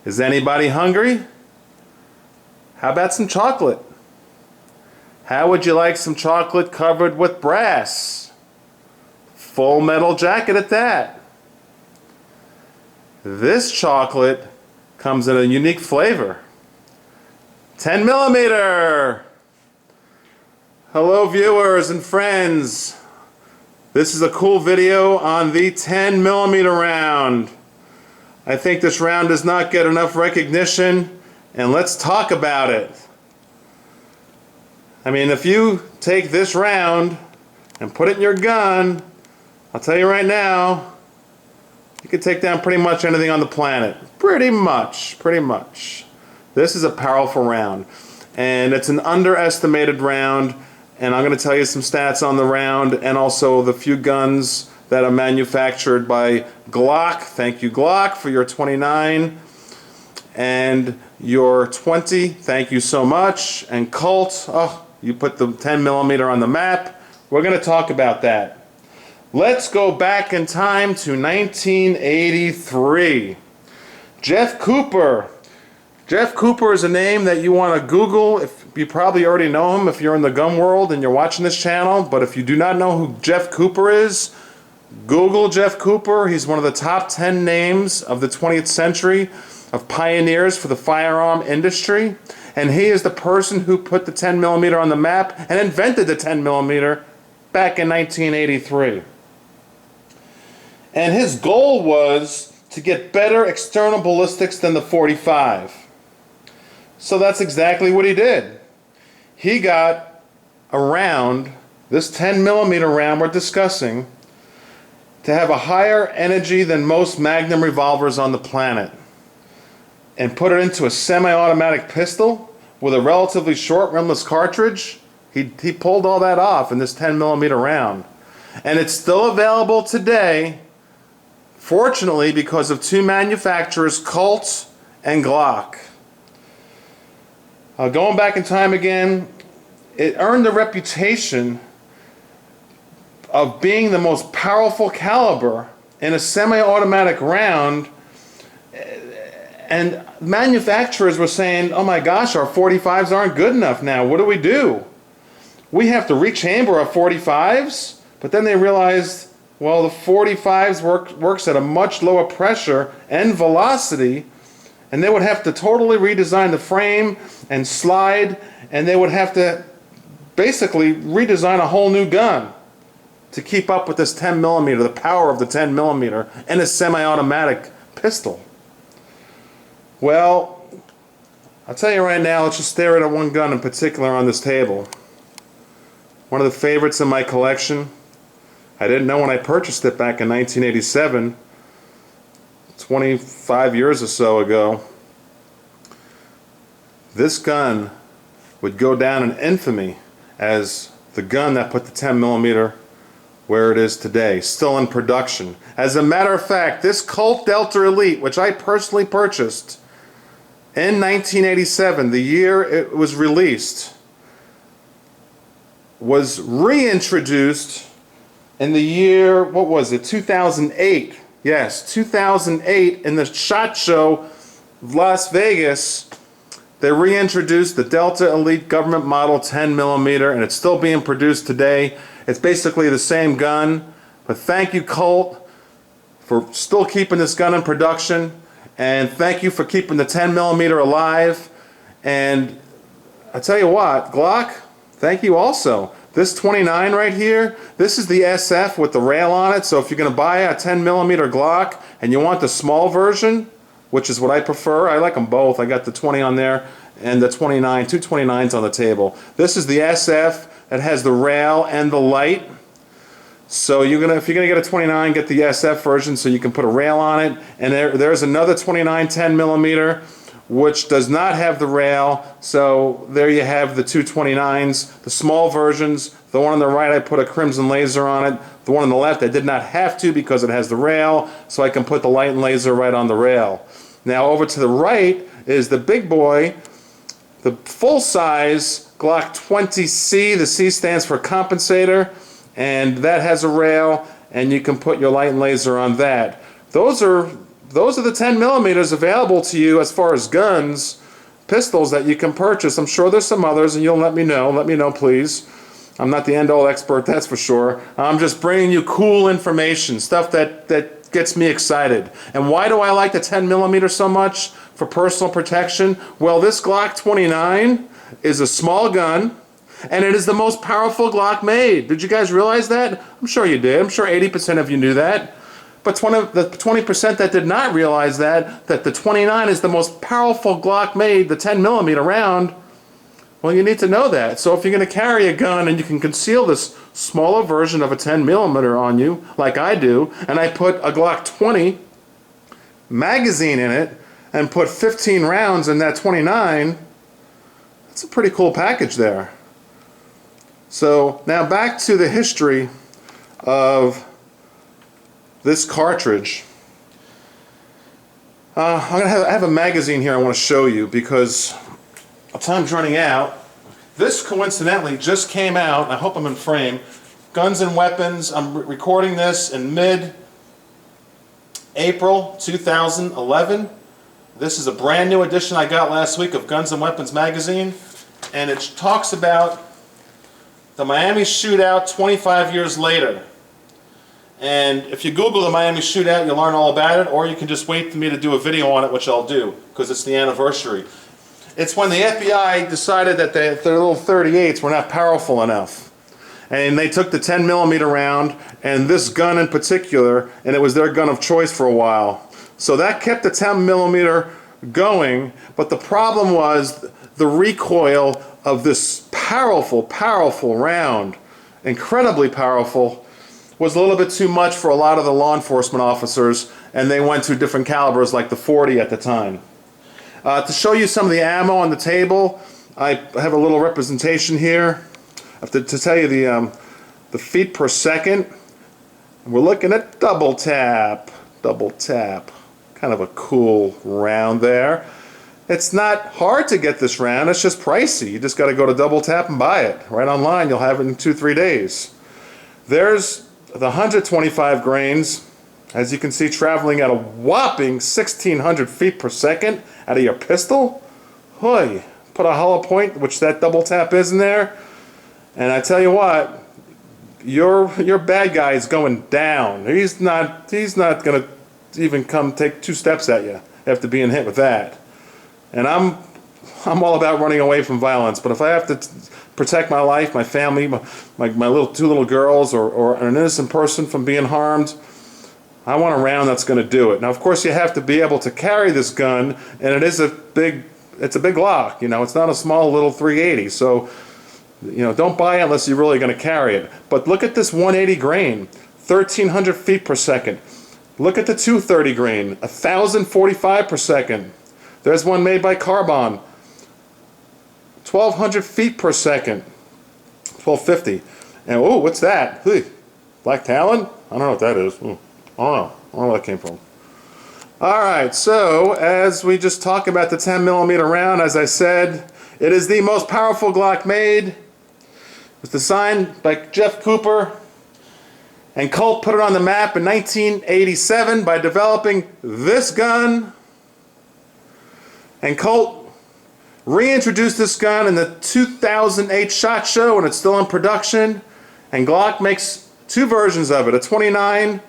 Is anybody hungry? How about some chocolate? How would you like some chocolate covered with brass? Full metal jacket at that. This chocolate comes in a unique flavor. 10 millimeter. Hello viewers and friends. This is a cool video on the 10 millimeter round. I think this round does not get enough recognition, and let's talk about it. I mean, if you take this round and put it in your gun, I'll tell you right now, you can take down pretty much anything on the planet. Pretty much. This is a powerful round, and it's an underestimated round, and I'm going to tell you some stats on the round and also the few guns that are manufactured by Glock. Thank you, Glock, for your 29 and your 20. Thank you so much. And Colt, oh, you put the 10 millimeter on the map. We're going to talk about that. Let's go back in time to 1983. Jeff Cooper. Jeff Cooper is a name that you want to Google. If you probably already know him if you're in the gun world and you're watching this channel, but if you do not know who Jeff Cooper is, Google Jeff Cooper. He's one of the top 10 names of the 20th century of pioneers for the firearm industry, and he is the person who put the 10 millimeter on the map and invented the 10 millimeter back in 1983. And his goal was to get better external ballistics than the 45. So that's exactly what he did. He got a round, this 10 millimeter round we're discussing, to have a higher energy than most Magnum revolvers on the planet, and put it into a semi-automatic pistol with a relatively short rimless cartridge. He pulled all that off in this 10 millimeter round, and it's still available today, fortunately, because of two manufacturers, Colt and Glock. Going back in time again, it earned the reputation of being the most powerful caliber in a semi-automatic round, and manufacturers were saying, oh my gosh, our 45s aren't good enough now. What do we do? We have to rechamber our 45s? But then they realized, well, the 45s works at a much lower pressure and velocity, and they would have to totally redesign the frame and slide, and they would have to basically redesign a whole new gun to keep up with this 10 millimeter, the power of the 10 millimeter, and a semi-automatic pistol. Well, I'll tell you right now, let's just stare at one gun in particular on this table. One of the favorites in my collection. I didn't know when I purchased it back in 1987, 25 years or so ago. This gun would go down in infamy as the gun that put the 10 millimeter where it is today, still in production. As a matter of fact, this Colt Delta Elite, which I personally purchased in 1987, the year it was released, was reintroduced in the year, what was it, 2008. Yes, 2008, in the SHOT Show of Las Vegas. They reintroduced the Delta Elite Government Model 10 millimeter, and it's still being produced today. It's basically the same gun, but thank you, Colt, for still keeping this gun in production, and thank you for keeping the 10 millimeter alive. And I tell you what, Glock, thank you also. This 29 right here, this is the SF with the rail on it, so if you're going to buy a 10 millimeter Glock and you want the small version, which is what I prefer, I like them both. I got the 20 on there and the 29, two 29s on the table. This is the SF that has the rail and the light. So if you're gonna get a 29, get the SF version so you can put a rail on it. And there's another 29 10 millimeter which does not have the rail. So there you have the two 29s, the small versions. The one on the right, I put a crimson laser on it. The one on the left, I did not have to because it has the rail, so I can put the light and laser right on the rail. Now over to the right is the big boy, the full-size Glock 20C. The C stands for compensator, and that has a rail, and you can put your light and laser on that. Those are those are the 10 millimeters available to you as far as guns, pistols that you can purchase. I'm sure there's some others, and you'll let me know. Let me know, please. I'm not the end-all expert, that's for sure. I'm just bringing you cool information, stuff that gets me excited. And why do I like the 10 millimeter so much for personal protection? Well, this Glock 29 is a small gun, and it is the most powerful Glock made. Did you guys realize that? I'm sure you did. I'm sure 80% of you knew that. But the 20% that did not realize that the 29 is the most powerful Glock made, the 10 millimeter round, well, you need to know that. So if you're going to carry a gun and you can conceal this smaller version of a 10 millimeter on you, like I do, and I put a Glock 20 magazine in it and put 15 rounds in that 29, that's a pretty cool package there. So now back to the history of this cartridge. I have a magazine here I want to show you because time's running out. This coincidentally just came out. I hope I'm in frame. Guns and Weapons. I'm recording this in mid-April 2011. This is a brand new edition I got last week of Guns and Weapons magazine, and it talks about the Miami Shootout 25 years later. And if you Google the Miami Shootout, you'll learn all about it, or you can just wait for me to do a video on it, which I'll do, because it's the anniversary. It's when the FBI decided that their little 38s were not powerful enough. And they took the 10 millimeter round, and this gun in particular, and it was their gun of choice for a while. So that kept the 10 millimeter going, but the problem was the recoil of this powerful, powerful round, incredibly powerful, was a little bit too much for a lot of the law enforcement officers, and they went to different calibers like the 40 at the time. To show you some of the ammo on the table, I have a little representation here. To tell you the feet per second, we're looking at double tap. Double tap. Kind of a cool round there. It's not hard to get this round, it's just pricey. You just got to go to Double Tap and buy it. Right online, you'll have it in 2-3 days. There's the 125 grains, as you can see, traveling at a whopping 1,600 feet per second out of your pistol. Hoy, put a hollow point, which that double tap is in there, and I tell you what, your bad guy is going down. He's not going to even come take 2 steps at you after being hit with that. And I'm all about running away from violence, but if I have to protect my life, my family, my 2 little girls, or an innocent person from being harmed, I want a round that's going to do it. Now, of course, you have to be able to carry this gun, and it's a big Glock. You know, it's not a small little 380. So, you know, don't buy it unless you're really going to carry it. But look at this 180 grain, 1,300 feet per second. Look at the 230 grain, 1,045 per second. There's one made by Carbon, 1,200 feet per second, 1,250. And oh, what's that? Black Talon? I don't know what that is. I don't know where that came from. Alright, so as we just talked about the 10 millimeter round, as I said, it is the most powerful Glock made. It was designed by Jeff Cooper, and Colt put it on the map in 1987 by developing this gun. And Colt reintroduced this gun in the 2008 SHOT Show, and it's still in production. And Glock makes 2 versions of it, a 29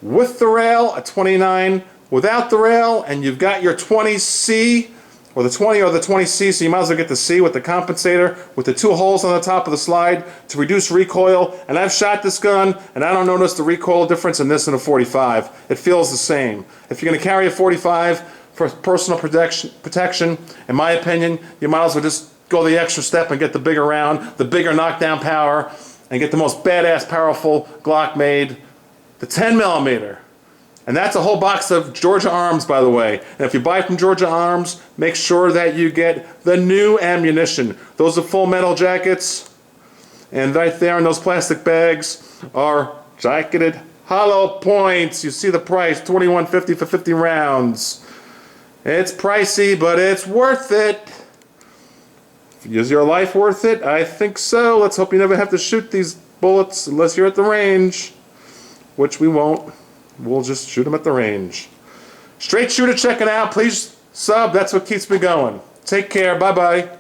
with the rail, a 29 without the rail, and you've got your 20C, or the 20 or the 20C, so you might as well get the C with the compensator, with the 2 holes on the top of the slide to reduce recoil. And I've shot this gun, and I don't notice the recoil difference in this and a 45. It feels the same. If you're going to carry a 45 for personal protection, in my opinion, you might as well just go the extra step and get the bigger round, the bigger knockdown power, and get the most badass, powerful Glock made, the 10 millimeter. And that's a whole box of Georgia Arms, by the way. And if you buy from Georgia Arms, make sure that you get the new ammunition. Those are full metal jackets. And right there in those plastic bags are jacketed hollow points. You see the price, $21.50 for 50 rounds. It's pricey, but it's worth it. Is your life worth it? I think so. Let's hope you never have to shoot these bullets unless you're at the range, which we won't. We'll just shoot them at the range. Straight Shooter checking out. Please sub. That's what keeps me going. Take care. Bye-bye.